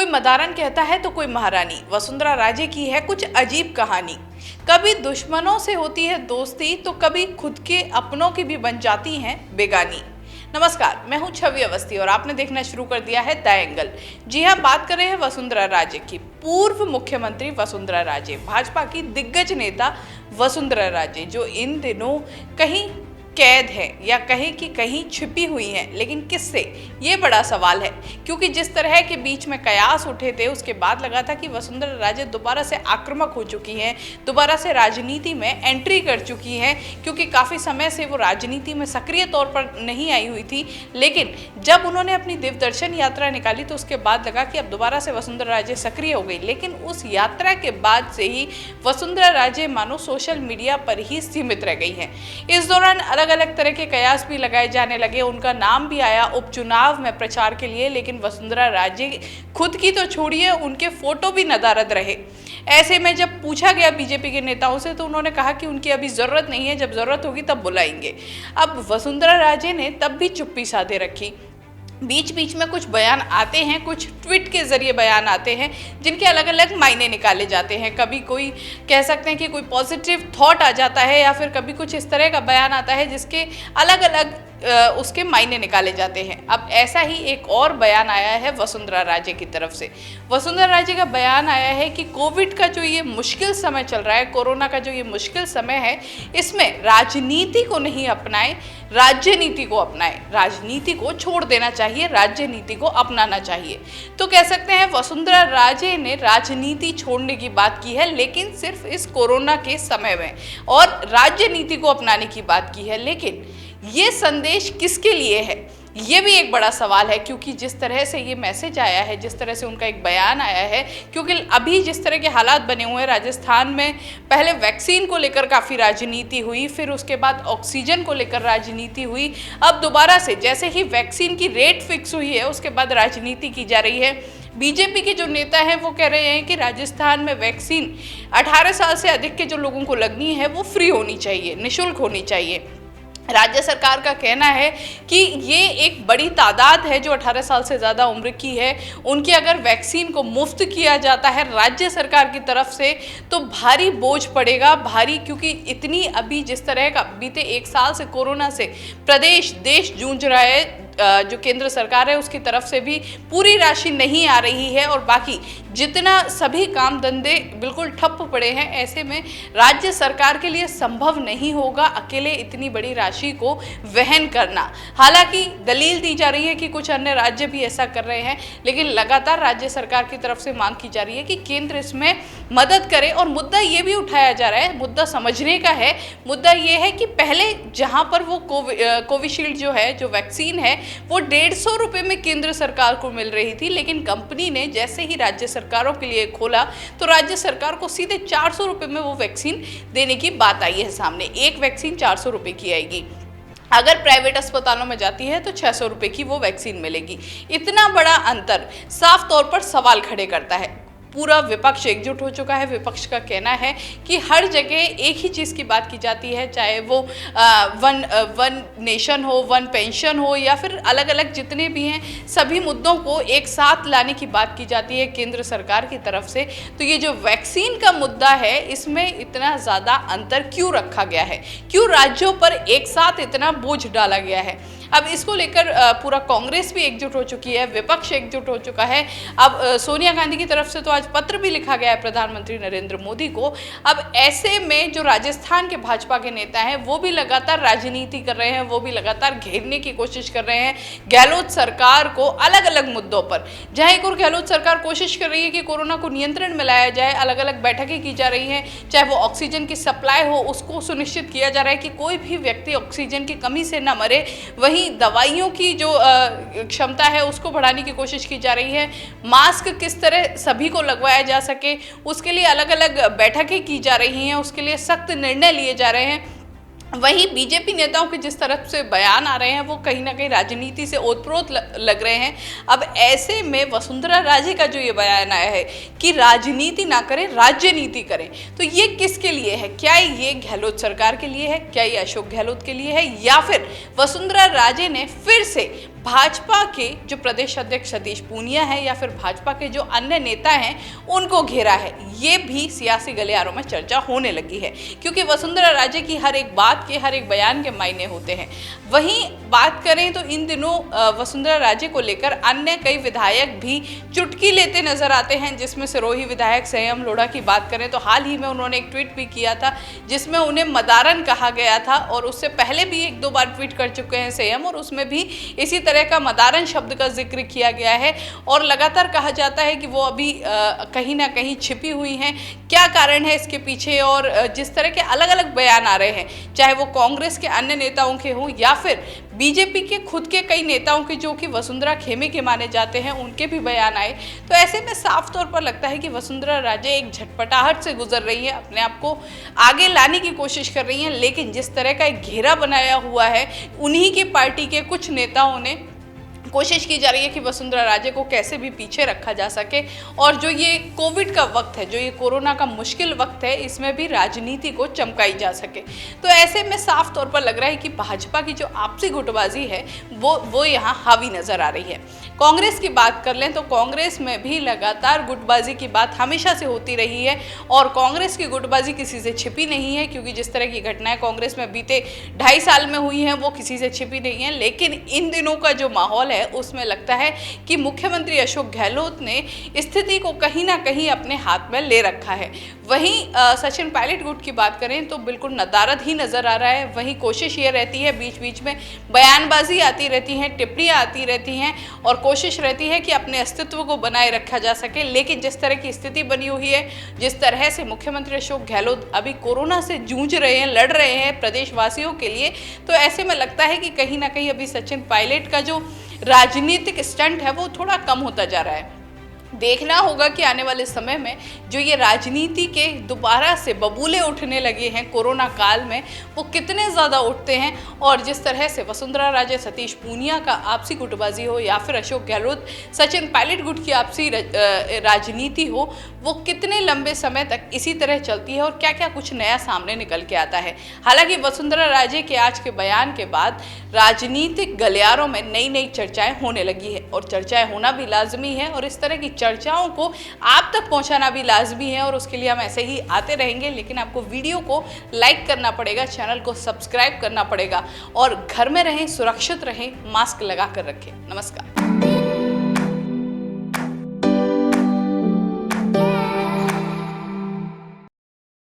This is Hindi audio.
कोई मदारन कहता है तो कोई महारानी। वसुंधरा राजे की है कुछ अजीब कहानी। कभी दुश्मनों से होती है दोस्ती तो कभी खुद के अपनों की भी बन जाती हैं बेगानी। नमस्कार, मैं हूं छवि अवस्थी और आपने देखना शुरू कर दिया है द एंगल। जी हां, बात कर रहे हैं वसुंधरा राजे की। पूर्व मुख्यमंत्री वसुंधरा राजे, भाजपा की दिग्गज नेता वसुंधरा राजे, जो इन दिनों कहीं कैद है या कहीं कि कहीं छिपी हुई हैं, लेकिन किससे, ये बड़ा सवाल है। क्योंकि जिस तरह के बीच में कयास उठे थे उसके बाद लगा था कि वसुंधरा राजे दोबारा से आक्रामक हो चुकी हैं, दोबारा से राजनीति में एंट्री कर चुकी हैं, क्योंकि काफ़ी समय से वो राजनीति में सक्रिय तौर पर नहीं आई हुई थी। लेकिन जब उन्होंने अपनी देवदर्शन यात्रा निकाली तो उसके बाद लगा कि अब दोबारा से वसुंधरा राजे सक्रिय हो गई। लेकिन उस यात्रा के बाद से ही वसुंधरा राजे मानो सोशल मीडिया पर ही सीमित रह गई हैं। इस दौरान अलग अलग तरह के कयास भी लगाए जाने लगे। उनका नाम भी आया उपचुनाव में प्रचार के लिए, लेकिन वसुंधरा राजे खुद की तो छोड़िए, उनके फोटो भी नदारद रहे। ऐसे में जब पूछा गया बीजेपी के नेताओं से तो उन्होंने कहा कि उनकी अभी जरूरत नहीं है, जब जरूरत होगी तब बुलाएंगे। अब वसुंधरा राजे ने तब भी चुप्पी साधे रखी। बीच बीच में कुछ बयान आते हैं, कुछ ट्वीट के जरिए बयान आते हैं जिनके अलग अलग मायने निकाले जाते हैं। कभी कोई कह सकते हैं कि कोई पॉजिटिव थॉट आ जाता है, या फिर कभी कुछ इस तरह का बयान आता है जिसके अलग अलग उसके मायने निकाले जाते हैं। अब ऐसा ही एक और बयान आया है वसुंधरा राजे की तरफ से। वसुंधरा राजे का बयान आया है कि कोविड का जो ये मुश्किल समय चल रहा है, कोरोना का जो ये मुश्किल समय है, इसमें राजनीति को नहीं अपनाएं, राज्य नीति को अपनाएं। राजनीति को छोड़ देना चाहिए, राज्य नीति को अपनाना चाहिए। तो कह सकते हैं वसुंधरा राजे ने राजनीति छोड़ने की बात की है, लेकिन सिर्फ इस कोरोना के समय में, और राज्य नीति को अपनाने की बात की है। लेकिन ये संदेश किसके लिए है, ये भी एक बड़ा सवाल है। क्योंकि जिस तरह से ये मैसेज आया है, जिस तरह से उनका एक बयान आया है, क्योंकि अभी जिस तरह के हालात बने हुए हैं राजस्थान में, पहले वैक्सीन को लेकर काफ़ी राजनीति हुई, फिर उसके बाद ऑक्सीजन को लेकर राजनीति हुई, अब दोबारा से जैसे ही वैक्सीन की रेट फिक्स हुई है उसके बाद राजनीति की जा रही है। बीजेपी के जो नेता हैं वो कह रहे हैं कि राजस्थान में वैक्सीन 18 साल से अधिक के जो लोगों को लगनी है वो फ्री होनी चाहिए, निःशुल्क होनी चाहिए। राज्य सरकार का कहना है कि ये एक बड़ी तादाद है जो 18 साल से ज़्यादा उम्र की है, उनकी अगर वैक्सीन को मुफ्त किया जाता है राज्य सरकार की तरफ से तो भारी बोझ पड़ेगा, भारी। क्योंकि इतनी अभी जिस तरह का बीते 1 साल से कोरोना से प्रदेश देश जूझ रहा है, जो केंद्र सरकार है उसकी तरफ से भी पूरी राशि नहीं आ रही है, और बाकी जितना सभी काम धंधे बिल्कुल ठप पड़े हैं। ऐसे में राज्य सरकार के लिए संभव नहीं होगा अकेले इतनी बड़ी राशि को वहन करना। हालांकि दलील दी जा रही है कि कुछ अन्य राज्य भी ऐसा कर रहे हैं, लेकिन लगातार राज्य सरकार की तरफ से मांग की जा रही है कि केंद्र इसमें मदद करे। और मुद्दा ये भी उठाया जा रहा है, मुद्दा समझने का है, मुद्दा ये है कि पहले जहाँ पर वो कोविशील्ड जो है, जो वैक्सीन है, वो 150 रुपये में केंद्र सरकार को मिल रही थी, लेकिन कंपनी ने जैसे ही राज्य सरकारों के लिए खोला तो राज्य सरकार को सीधे 400 रुपये में वो वैक्सीन देने की बात आई है सामने। एक वैक्सीन 400 रुपये की आएगी, अगर प्राइवेट अस्पतालों में जाती है तो 600 रुपये की वो वैक्सीन मिलेगी। इतना बड़ा अंतर साफ तौर पर सवाल खड़े करता है। पूरा विपक्ष एकजुट हो चुका है। विपक्ष का कहना है कि हर जगह एक ही चीज़ की बात की जाती है, चाहे वो वन नेशन हो, वन पेंशन हो, या फिर अलग अलग जितने भी हैं सभी मुद्दों को एक साथ लाने की बात की जाती है केंद्र सरकार की तरफ से। तो ये जो वैक्सीन का मुद्दा है, इसमें इतना ज़्यादा अंतर क्यों रखा गया है, क्यों राज्यों पर एक साथ इतना बोझ डाला गया है। अब इसको लेकर पूरा कांग्रेस भी एकजुट हो चुकी है, विपक्ष एकजुट हो चुका है। अब सोनिया गांधी की तरफ से तो आज पत्र भी लिखा गया है प्रधानमंत्री नरेंद्र मोदी को। अब ऐसे में जो राजस्थान के भाजपा के नेता हैं वो भी लगातार राजनीति कर रहे हैं, वो भी लगातार घेरने की कोशिश कर रहे हैं गहलोत सरकार को अलग अलग मुद्दों पर। जहाँ एक और गहलोत सरकार कोशिश कर रही है कि कोरोना को नियंत्रण में लाया जाए, अलग अलग बैठकें की जा रही हैं, चाहे वो ऑक्सीजन की सप्लाई हो उसको सुनिश्चित किया जा रहा है कि कोई भी व्यक्ति ऑक्सीजन की कमी से न मरे। वहीं दवाइयों की जो क्षमता है उसको बढ़ाने की कोशिश की जा रही है। मास्क किस तरह सभी को लगवाया जा सके उसके लिए अलग अलग बैठकें की जा रही हैं, उसके लिए सख्त निर्णय लिए जा रहे हैं। वहीं बीजेपी नेताओं के जिस तरफ से बयान आ रहे हैं वो कहीं ना कहीं राजनीति से ओतप्रोत लग रहे हैं। अब ऐसे में वसुंधरा राजे का जो ये बयान आया है कि राजनीति ना करें, राज्य नीति करें, तो ये किसके लिए है? क्या ये गहलोत सरकार के लिए है? क्या ये अशोक गहलोत के लिए है? या फिर वसुंधरा राजे ने फिर से भाजपा के जो प्रदेश अध्यक्ष सतीश पूनिया है या फिर भाजपा के जो अन्य नेता हैं उनको घेरा है, ये भी सियासी गलियारों में चर्चा होने लगी है। क्योंकि वसुंधरा राजे की हर एक बात के, हर एक बयान के मायने होते हैं। वहीं बात करें तो इन दिनों वसुंधरा राजे को लेकर अन्य कई विधायक भी चुटकी लेते नजर आते हैं, जिसमें सिरोही विधायक संयम लोढ़ा की बात करें तो हाल ही में उन्होंने एक ट्वीट भी किया था जिसमें उन्हें मदारन कहा गया था, और उससे पहले भी एक दो बार ट्वीट कर चुके हैं संयम, और उसमें भी इसी तरह का मदारन शब्द का जिक्र किया गया है। और लगातार कहा जाता है कि वो अभी कहीं ना कहीं छिपी हुई हैं। क्या कारण है इसके पीछे? और जिस तरह के अलग अलग बयान आ रहे हैं, चाहे वो कांग्रेस के अन्य नेताओं के हों या फिर बीजेपी के खुद के कई नेताओं के, जो कि वसुंधरा खेमे के माने जाते हैं, उनके भी बयान आए, तो ऐसे में साफ तौर पर लगता है कि वसुंधरा राजे एक झटपटाहट से गुजर रही है, अपने आप को आगे लाने की कोशिश कर रही हैं। लेकिन जिस तरह का एक घेरा बनाया हुआ है, उन्हीं की पार्टी के कुछ नेताओं ने कोशिश की जा रही है कि वसुंधरा राजे को कैसे भी पीछे रखा जा सके, और जो ये कोविड का वक्त है, जो ये कोरोना का मुश्किल वक्त है, इसमें भी राजनीति को चमकाई जा सके। तो ऐसे में साफ तौर पर लग रहा है कि भाजपा की जो आपसी गुटबाजी है वो यहाँ हावी नजर आ रही है। कांग्रेस की बात कर लें तो कांग्रेस में भी लगातार गुटबाजी की बात हमेशा से होती रही है, और कांग्रेस की गुटबाजी किसी से छिपी नहीं है, क्योंकि जिस तरह की घटनाएं कांग्रेस में बीते 2.5 साल में हुई हैं वो किसी से छिपी नहीं है। लेकिन इन दिनों का जो माहौल है उसमें लगता है कि मुख्यमंत्री अशोक गहलोत ने स्थिति को कहीं ना कहीं अपने हाथ में ले रखा है। वहीं सचिन पायलट गुट की बात करें तो बिल्कुल नदारद ही नजर आ रहा है। वहीं कोशिश ये रहती है, बीच बीच में बयानबाजी आती रहती है, टिप्पणियां आती रहती हैं, और कोशिश रहती है कि अपने अस्तित्व को बनाए रखा जा सके। लेकिन जिस तरह की स्थिति बनी हुई है, जिस तरह से मुख्यमंत्री अशोक गहलोत अभी कोरोना से जूझ रहे हैं, लड़ रहे हैं प्रदेशवासियों के लिए, तो ऐसे में लगता है कि कहीं ना कहीं अभी सचिन पायलट का जो राजनीतिक स्टंट है वो थोड़ा कम होता जा रहा है। देखना होगा कि आने वाले समय में जो ये राजनीति के दोबारा से बबूले उठने लगे हैं कोरोना काल में, वो कितने ज़्यादा उठते हैं, और जिस तरह से वसुंधरा राजे सतीश पूनिया का आपसी गुटबाजी हो या फिर अशोक गहलोत सचिन पायलट गुट की आपसी राजनीति हो, वो कितने लंबे समय तक इसी तरह चलती है और क्या क्या कुछ नया सामने निकल के आता है। हालांकि वसुंधरा राजे के आज के बयान के बाद राजनीतिक गलियारों में नई नई चर्चाएं होने लगी है, और चर्चाएं होना भी लाजमी है, और इस तरह की चर्चाओं को आप तक पहुंचाना भी लाजमी है, और उसके लिए हम ऐसे ही आते रहेंगे। लेकिन आपको वीडियो को लाइक करना पड़ेगा, चैनल को सब्सक्राइब करना पड़ेगा, और घर में रहें, सुरक्षित रहें, मास्क लगा कर रखें। नमस्कार।